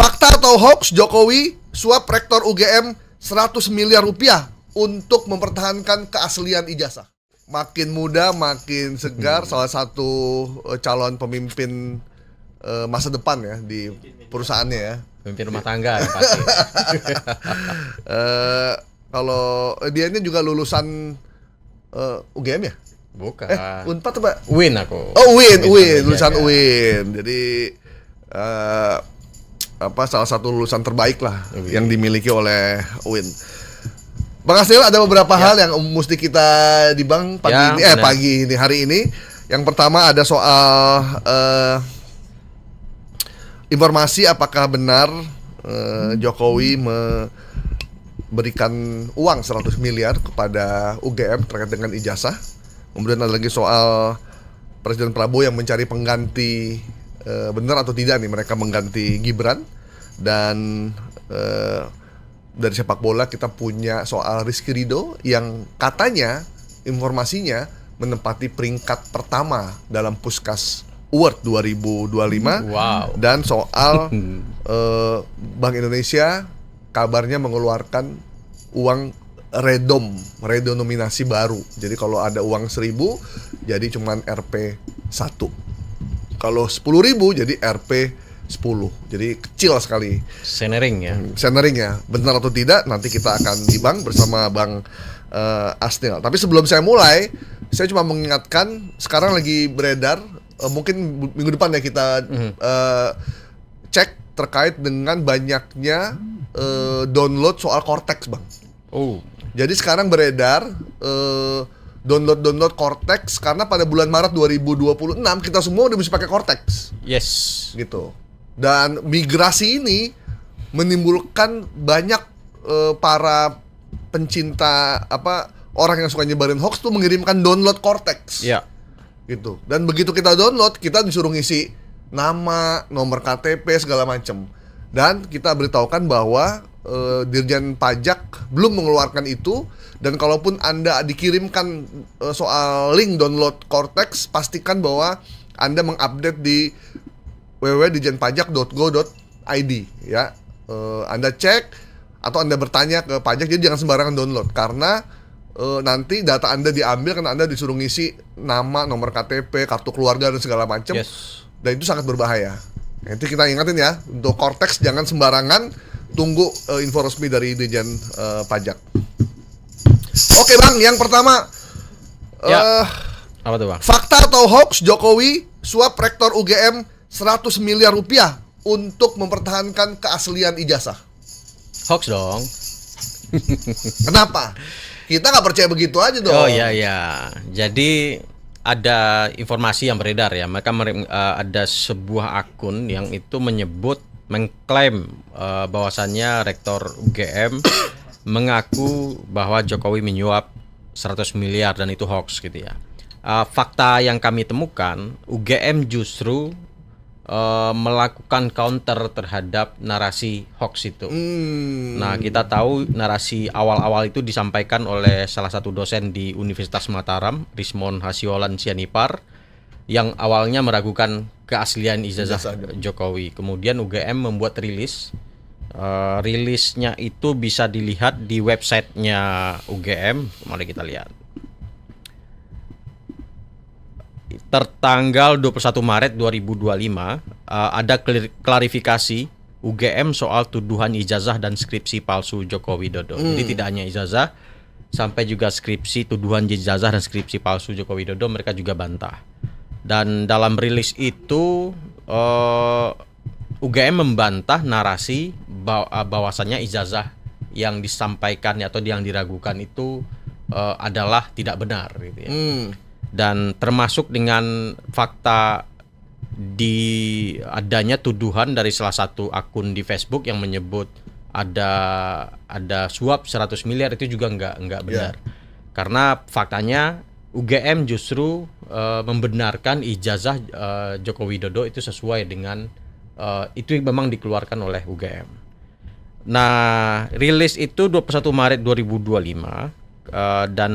Fakta atau hoax Jokowi suap rektor UGM 100 miliar rupiah untuk mempertahankan keaslian ijazah. Makin muda, makin segar, salah satu calon pemimpin masa depan ya di perusahaannya ya. Pemimpin rumah tangga ya pasti. Kalau dia ini juga lulusan UGM ya? Bukan. Unpad apa? UIN aku. Oh, UIN, lulusan UIN. Jadi salah satu lulusan terbaik lah yang dimiliki oleh UIN. Bang Asnil, ada beberapa hal yang mesti kita dibang pagi ini hari ini. Yang pertama ada soal informasi apakah benar Jokowi memberikan uang 100 miliar kepada UGM terkait dengan ijazah. Kemudian ada lagi soal Presiden Prabowo yang mencari pengganti, benar atau tidak nih mereka mengganti Gibran. Dan dari sepak bola kita punya soal Rizky Ridho yang katanya informasinya menempati peringkat pertama dalam Puskas Award 2025. Wow. Dan soal Bank Indonesia kabarnya mengeluarkan uang redenominasi baru. Jadi kalau ada uang 1.000 jadi cuman Rp 1. Kalau 10.000 jadi Rp 10. Jadi kecil sekali. Senering ya. Benar atau tidak nanti kita akan dibang bersama Bang Asnil. Tapi sebelum saya mulai, saya cuma mengingatkan sekarang lagi beredar, mungkin minggu depan ya kita cek terkait dengan banyaknya download soal Cortex, Bang. Oh. Jadi sekarang beredar download Cortex karena pada bulan Maret 2026 kita semua udah bisa pakai Cortex. Yes. Gitu. Dan migrasi ini menimbulkan banyak para pencinta orang yang suka nyebarin hoax tuh mengirimkan download Cortex. Iya. Gitu. Dan begitu kita download, kita disuruh ngisi nama, nomor KTP segala macam. Dan kita beritahukan bahwa Dirjen Pajak belum mengeluarkan itu, dan kalaupun Anda dikirimkan soal link download Cortex, pastikan bahwa Anda mengupdate di www.dirjenpajak.go.id ya. Anda cek atau Anda bertanya ke pajak, jadi jangan sembarangan download karena nanti data Anda diambil karena Anda disuruh ngisi nama, nomor KTP, kartu keluarga dan segala macam. Yes. Dan itu sangat berbahaya. Nanti kita ingatin ya, untuk Cortex jangan sembarangan, tunggu info resmi dari Dirjen Pajak. Oke Bang, yang pertama apa tuh Bang? Fakta atau hoax Jokowi suap rektor UGM 100 miliar rupiah untuk mempertahankan keaslian ijazah. Hoax dong. Kenapa? Kita nggak percaya begitu aja dong. Oh iya. Jadi ada informasi yang beredar ya. Mereka ada sebuah akun yang itu mengklaim bahwasannya rektor UGM mengaku bahwa Jokowi menyuap 100 miliar dan itu hoax gitu ya. Fakta yang kami temukan, UGM justru melakukan counter terhadap narasi hoax itu. Nah, kita tahu narasi awal-awal itu disampaikan oleh salah satu dosen di Universitas Mataram, Rismon Hasiolan Sianipar, yang awalnya meragukan keaslian ijazah Jokowi. Kemudian UGM membuat rilis. Rilisnya itu bisa dilihat di websitenya UGM. Mari kita lihat. Tertanggal 21 Maret 2025 ada klarifikasi UGM soal tuduhan ijazah dan skripsi palsu Joko Widodo. Jadi tidak hanya ijazah, sampai juga skripsi, tuduhan ijazah dan skripsi palsu Joko Widodo mereka juga bantah. Dan dalam rilis itu UGM membantah narasi bahwasannya ijazah yang disampaikan atau yang diragukan itu adalah tidak benar gitu ya. Dan termasuk dengan fakta di adanya tuduhan dari salah satu akun di Facebook yang menyebut ada suap 100 miliar itu juga enggak benar. Karena faktanya UGM justru membenarkan ijazah Joko Widodo itu sesuai dengan itu memang dikeluarkan oleh UGM. Nah, rilis itu 21 Maret 2025 dan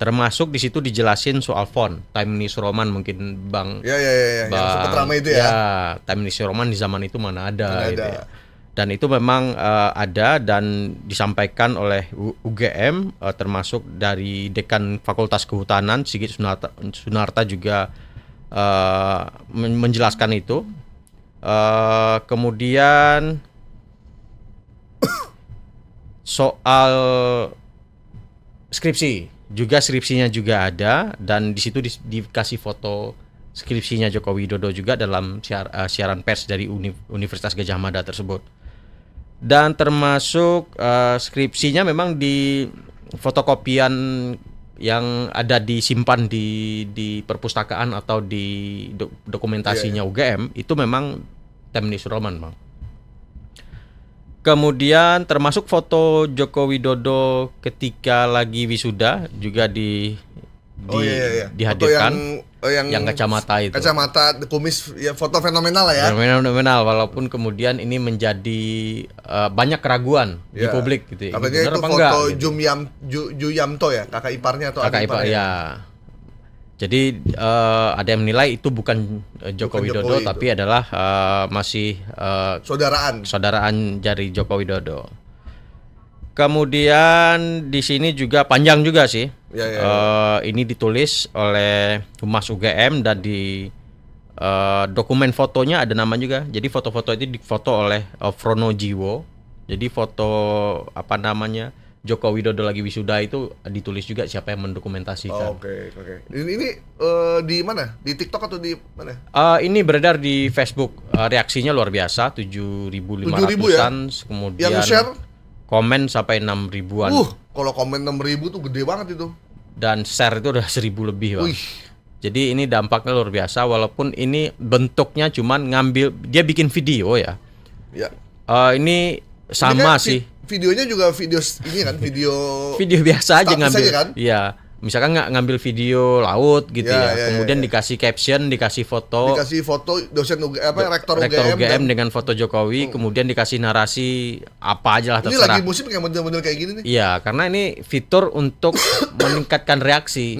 Termasuk di situ dijelasin soal font Time News Roman, mungkin Bang Ya, yang sempat ramai itu ya. Time News Roman di zaman itu mana ada, Mana gitu ada. ya. Dan itu memang ada dan disampaikan oleh UGM, termasuk dari Dekan Fakultas Kehutanan Sigit Sunarta juga menjelaskan itu. Kemudian soal skripsi, skripsinya juga ada, dan di situ dikasih foto skripsinya Joko Widodo juga dalam siaran pers dari Universitas Gadjah Mada tersebut. Dan termasuk skripsinya memang di fotokopian yang ada disimpan di perpustakaan atau di dokumentasinya UGM itu memang Time News Roman, Bang. Kemudian termasuk foto Joko Widodo ketika lagi wisuda juga dihadirkan. Foto yang kacamata itu. Kacamata, kumis, ya foto fenomenal lah ya. Fenomenal, walaupun kemudian ini menjadi banyak keraguan di publik gitu. Katanya itu foto enggak, gitu. Ju Yamto ya, kakak iparnya atau adik iparnya. Ya. Jadi ada yang menilai itu bukan Joko Widodo, Jokowi tapi adalah masih saudaraan dari Joko Widodo. Kemudian di sini juga panjang juga sih. Ini ditulis oleh Humas UGM dan di dokumen fotonya ada nama juga. Jadi foto-foto itu difoto oleh Frono Jiwo. Jadi foto Joko Widodo lagi wisuda itu ditulis juga siapa yang mendokumentasikan. Oke. Ini di mana? Di TikTok atau di mana? Ini beredar di Facebook. Reaksinya luar biasa, 7.500-an ya? Kemudian yang share komen sampai 6.000-an. Kalau komen 6.000 tuh gede banget itu. Dan share itu udah 1.000 lebih, Bang. Wih. Jadi ini dampaknya luar biasa, walaupun ini bentuknya cuman ngambil, dia bikin video ya. Ya. Ini sama kan sih. Videonya juga video ini kan, video biasa aja ngambil. kan? Iya. Misalkan ngambil video laut gitu kemudian dikasih caption, dikasih foto dosen rektor UGM dengan foto Jokowi, kemudian dikasih narasi apa aja lah terserah. Ini lagi musim yang model-model kayak gini nih. Iya, karena ini fitur untuk meningkatkan reaksi.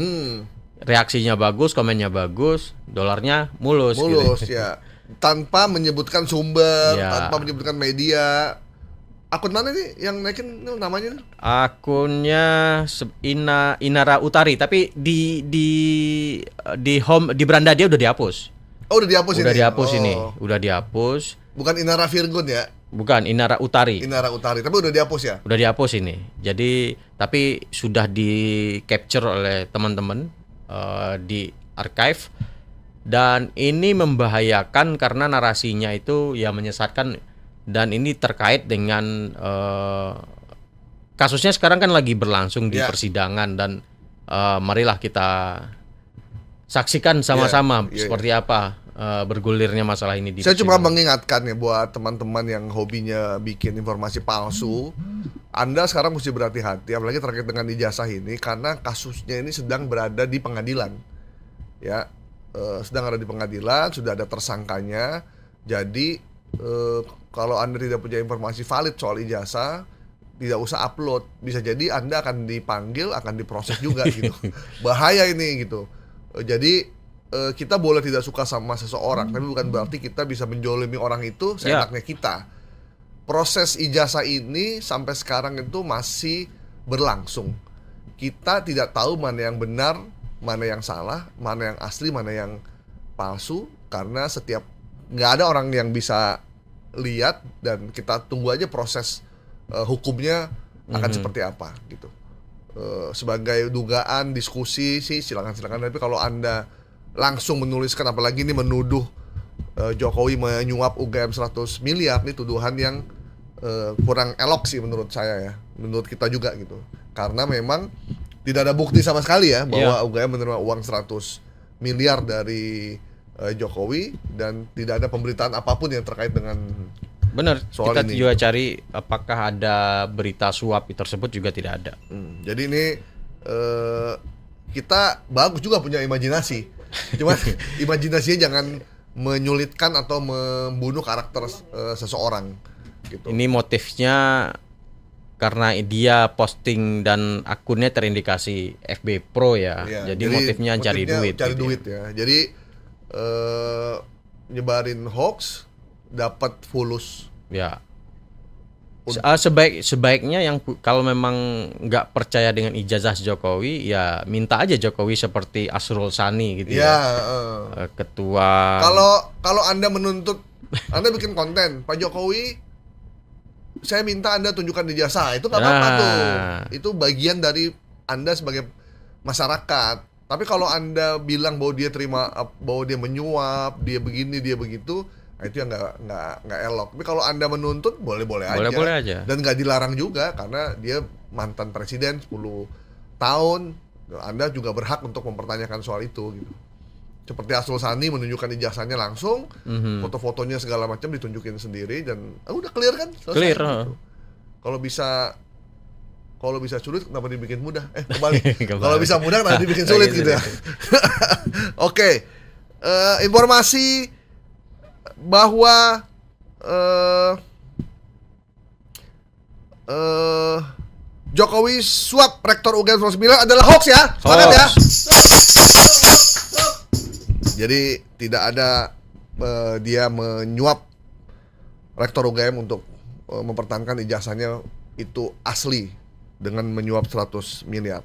Reaksinya bagus, komennya bagus, dolarnya mulus gitu. Ya. Tanpa menyebutkan sumber, tanpa menyebutkan media. Akun mana nih yang naikin namanya? Akunnya Inara Utari, tapi di home di beranda dia udah dihapus. Oh, udah dihapus ini. Udah dihapus. Bukan Inara Virgun ya? Bukan, Inara Utari. Tapi udah dihapus ya? Udah dihapus ini. Jadi tapi sudah di capture oleh teman-teman di archive, dan ini membahayakan karena narasinya itu ya menyesatkan. Dan ini terkait dengan kasusnya sekarang kan lagi berlangsung di persidangan, dan marilah kita saksikan sama-sama seperti apa bergulirnya masalah ini di Saya persidangan. cuma mengingatkan ya buat teman-teman yang hobinya bikin informasi palsu, Anda sekarang mesti berhati-hati, apalagi terkait dengan ijazah ini, karena kasusnya ini sedang berada di pengadilan. Ya, sedang ada di pengadilan, sudah ada tersangkanya. Jadi kalau Anda tidak punya informasi valid soal ijazah, tidak usah upload. Bisa jadi Anda akan dipanggil, akan diproses juga gitu. Bahaya ini gitu. Jadi kita boleh tidak suka sama seseorang, tapi bukan berarti kita bisa menjolimi orang itu seenaknya kita. Proses ijazah ini sampai sekarang itu masih berlangsung. Kita tidak tahu mana yang benar, mana yang salah, mana yang asli, mana yang palsu, karena nggak ada orang yang bisa lihat, dan kita tunggu aja proses hukumnya akan seperti apa gitu. Sebagai dugaan, diskusi sih silakan, tapi kalau Anda langsung menuliskan, apalagi ini menuduh Jokowi menyuap UGM 100 miliar, ini tuduhan yang kurang elok sih menurut saya ya, menurut kita juga gitu. Karena memang tidak ada bukti sama sekali ya bahwa UGM menerima uang 100 miliar dari Jokowi, dan tidak ada pemberitaan apapun yang terkait dengan soal kita ini. juga cari apakah ada berita suap tersebut, juga tidak ada. Jadi ini kita bagus juga punya imajinasi, cuma imajinasinya jangan menyulitkan atau membunuh karakter seseorang gitu. Ini motifnya karena dia posting dan akunnya terindikasi FB Pro ya. Ya, Jadi motifnya cari duit. Cari gitu duit ya. Jadi nyebarin hoax dapat fulus. Ya. Sebaiknya yang kalau memang nggak percaya dengan ijazah Jokowi ya minta aja Jokowi seperti Asrul Sani gitu ya. Ketua. Kalau Anda menuntut, Anda bikin konten Pak Jokowi, saya minta Anda tunjukkan ijazah, itu nggak apa-apa tuh. Itu bagian dari Anda sebagai masyarakat. Tapi kalau Anda bilang bahwa dia menyuap, dia begini, dia begitu, nah itu yang nggak elok. Tapi kalau Anda menuntut boleh-boleh aja. Dan nggak dilarang juga karena dia mantan presiden 10 tahun. Anda juga berhak untuk mempertanyakan soal itu gitu. Seperti Asrul Sani menunjukkan ijazahnya langsung, foto-fotonya segala macam ditunjukin sendiri dan udah clear kan? Selesai, clear. Gitu. Kalau bisa sulit kenapa dibikin mudah? Kembali. Kalau bisa mudah kenapa dibikin sulit gitu ya. Oke. Informasi bahwa Jokowi suap rektor UGM 99 adalah hoax ya. Sepakat ya. Jadi tidak ada dia menyuap rektor UGM untuk mempertahankan ijazahnya itu asli dengan menyuap 100 miliar.